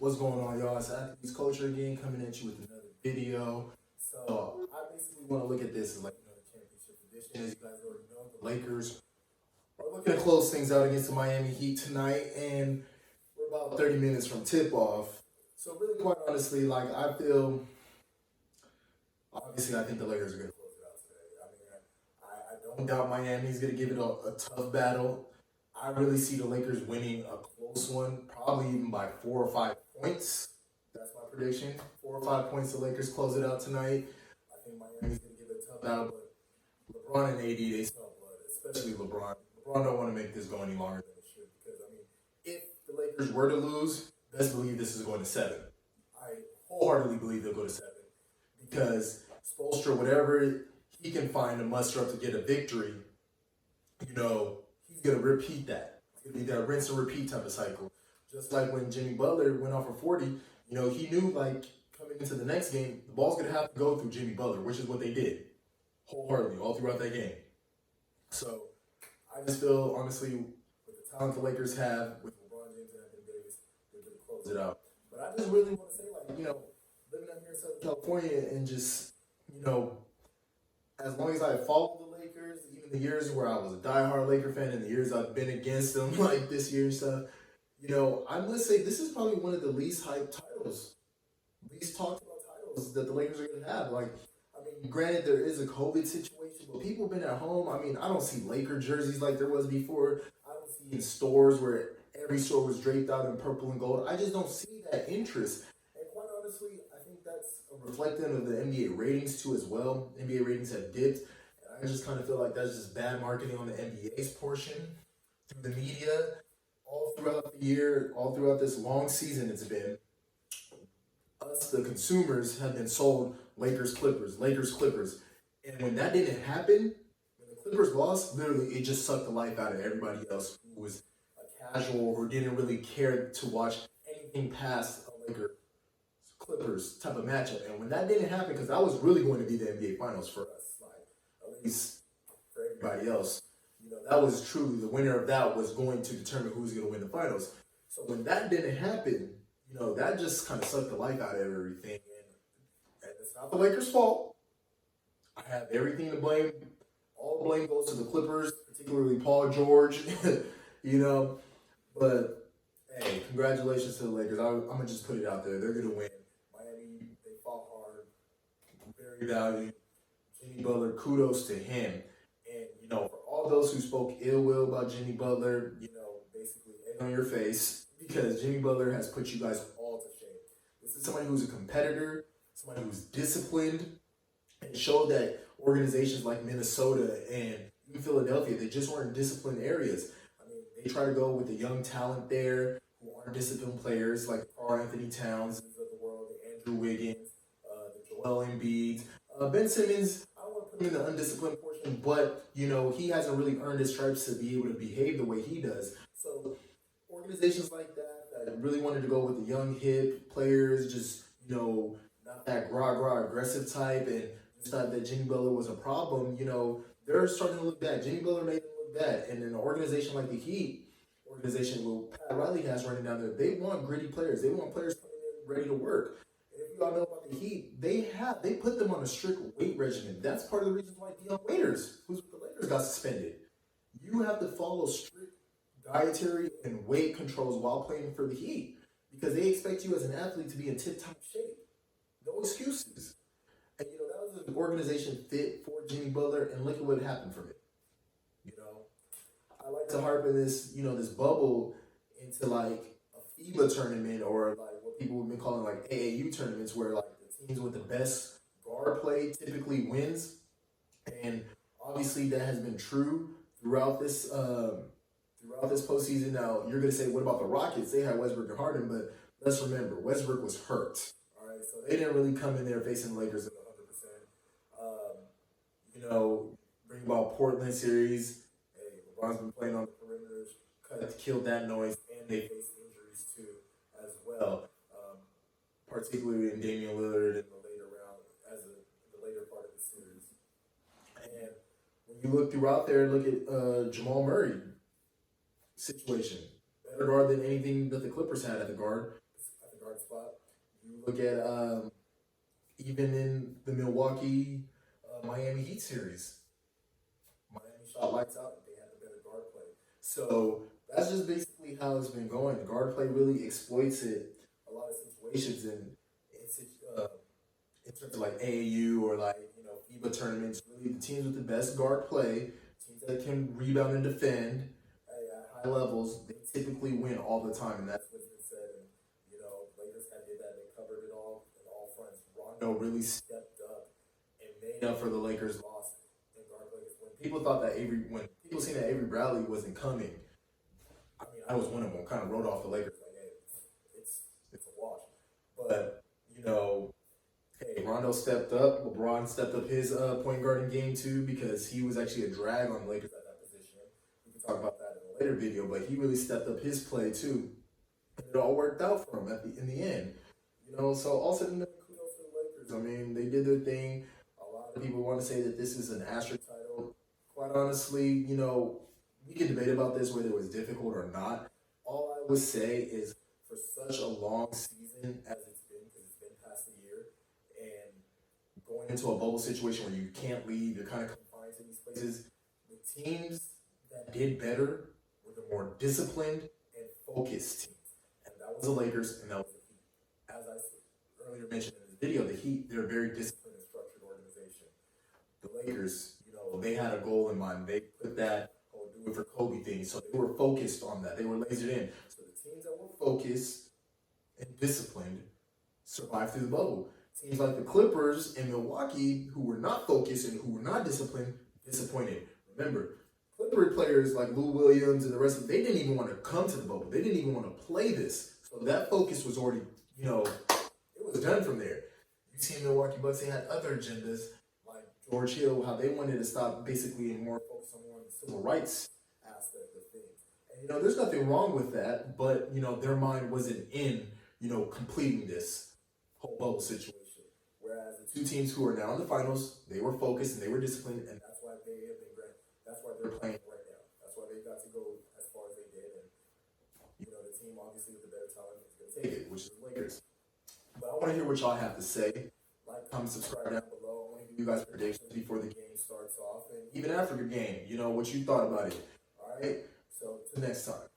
What's going on, y'all? It's Athletes Culture again, coming at you with another video. So I basically want to look at this as like the championship edition. As you guys already know, the Lakers are looking to close things out against the Miami Heat tonight, and we're about 30 minutes from tip-off. So really, quite honestly, like I feel, obviously, I think the Lakers are going to close it out today. I mean, I don't doubt Miami's going to give it a tough battle. I really see the Lakers winning a close one, probably even by 4 or 5 points. That's my prediction. 4 or 5 points, the Lakers close it out tonight. I think Miami's going to give it a tough battle, but LeBron and AD, they smell blood, especially LeBron. LeBron don't want to make this go any longer than it should because, I mean, if the Lakers were to lose, best believe this is going to 7. I wholeheartedly believe they'll go to 7 because Spoelstra, whatever he can find to muster up to get a victory, he's going to repeat that. It's going to be that rinse and repeat type of cycle. Just like when Jimmy Butler went off for 40, he knew, like, coming into the next game, the ball's going to have to go through Jimmy Butler, which is what they did wholeheartedly all throughout that game. So I just feel, honestly, with the talent the Lakers have, with LeBron James and Anthony Davis, they're going to close it out. But I just really want to say, like, living out here in Southern California and just, as long as I follow the Lakers, even the years where I was a diehard Laker fan and the years I've been against them, like this year and stuff, I'm going to say this is probably one of the least hyped titles, least talked about titles that the Lakers are going to have. Like, I mean, granted, there is a COVID situation, but people have been at home. I mean, I don't see Laker jerseys like there was before. I don't see in stores where every store was draped out in purple and gold. I just don't see that interest. And quite honestly, I think that's a reflection of the NBA ratings too as well. NBA ratings have dipped. And I just kind of feel like that's just bad marketing on the NBA's portion through the media. All throughout the year, all throughout this long season it's been, us, the consumers, have been sold Lakers, Clippers, Lakers, Clippers. And when that didn't happen, when the Clippers lost, literally it just sucked the life out of everybody else who was a casual or didn't really care to watch anything past a Lakers, Clippers type of matchup. And when that didn't happen, because that was really going to be the NBA Finals for us, like, at least for everybody else, that was truly the winner of that was going to determine who's going to win the finals. So when that didn't happen, that just kind of sucked the life out of everything. And it's not the Lakers' fault. I have everything to blame. All the blame goes to the Clippers, particularly Paul George. But hey, congratulations to the Lakers. I'm gonna just put it out there. They're gonna win. Miami, they fought hard, very valued. Jimmy Butler, kudos to him. And for all those who spoke ill will about Jimmy Butler, basically egg on your face because Jimmy Butler has put you guys all to shame. This is somebody who's a competitor, somebody who's disciplined, and showed that organizations like Minnesota and even Philadelphia, they just weren't disciplined areas. I mean, they try to go with the young talent there who aren't disciplined players like Karl Anthony Towns of the world, the Andrew Wiggins, the Joel Embiid, Ben Simmons. I don't want to put him in the undisciplined portion, but he hasn't really earned his stripes to be able to behave the way he does. So organizations like that really wanted to go with the young hip players, just not that rah aggressive type, and just thought that Jimmy Butler was a problem. They're starting to look bad. Jimmy Butler made them look bad, and an organization like the Heat, organization where Pat Riley has running down there, they want gritty players. They want players coming in ready to work. If you all know about the Heat, they put them on a strict weight regimen. That's part of the reason why Dion Waiters, who's with the Lakers, got suspended. You have to follow strict dietary and weight controls while playing for the Heat because they expect you as an athlete to be in tip-top shape. No excuses. And that was an organization fit for Jimmy Butler, and look at what happened from it. I like to harp in this, this bubble into like a FIBA tournament or like what people have been calling like AAU tournaments where like the teams with the best guard play typically wins. And obviously that has been true throughout this postseason. Now you're gonna say, what about the Rockets? They had Westbrook and Harden, but let's remember Westbrook was hurt. All right, so they didn't really come in there facing the Lakers at 100%. Bring about Portland series. Hey, LeBron's been playing on the perimeters, killed that noise, and they faced injuries too as well. Particularly in Damian Lillard in the later round, the later part of the series. And when you look throughout there, look at Jamal Murray situation. Better guard than anything that the Clippers had at the guard look at even in the Milwaukee Miami Heat series, Miami shot lights out and they had the better guard play. So that's just basically how it's been going. The guard play really exploits it a lot of situations in terms of like AAU or like FIBA tournaments. Really, the teams with the best guard play, teams that can rebound and defend at high levels, they typically win all the time, and that's what's been said. And the Lakers kind of did that. They covered it all in all fronts. Rondo really stepped up and made up for the Lakers' loss in guard play. When people seen that Avery Bradley wasn't coming, I mean, I was one of them. Kind of wrote off the Lakers like, hey, it's a wash. But hey, Rondo stepped up. LeBron stepped up his point guarding game too because he was actually a drag on the Lakers at that position. We can talk about that in a later video, but he really stepped up his play too. And it all worked out for him in the end. So all said and done, kudos to the Lakers. I mean, they did their thing. A lot of people want to say that this is an asterisk title. Quite honestly, we can debate about this whether it was difficult or not. All I would say is for such a long season as it's been, because it's been past a year, and going into a bubble situation where you can't leave, you're kind of confined to these places, the teams that did better were the more disciplined and focused teams. And that was the Lakers, and that was the Heat. As I earlier mentioned in this video, the Heat, they're a very disciplined and structured organization. The Lakers, they had a goal in mind. They put that whole do it for Kobe thing. So they were focused on that. They were lasered in. So the teams that were focused and disciplined survived through the bubble. Teams like the Clippers and Milwaukee, who were not focused and who were not disciplined, disappointed. Remember, Clipper players like Lou Williams and the rest of them, they didn't even want to come to the bubble. They didn't even want to play this. So that focus was already, it was done from there. You see Milwaukee Bucks, they had other agendas. George Hill, how they wanted to stop basically and more focus on more of the civil rights aspect of things. And there's nothing wrong with that, but their mind wasn't in, completing this whole bubble situation. Whereas the two teams who are now in the finals, they were focused and they were disciplined, and that's why they have been great. That's why they're playing right now. That's why they got to go as far as they did. And the team obviously with the better talent is gonna take it, which is the Lakers. But I want to hear what y'all have to say. Like, comment, subscribe down below. I want to give you guys predictions before the game starts off, and even after the game, what you thought about it. All right. So, till next time.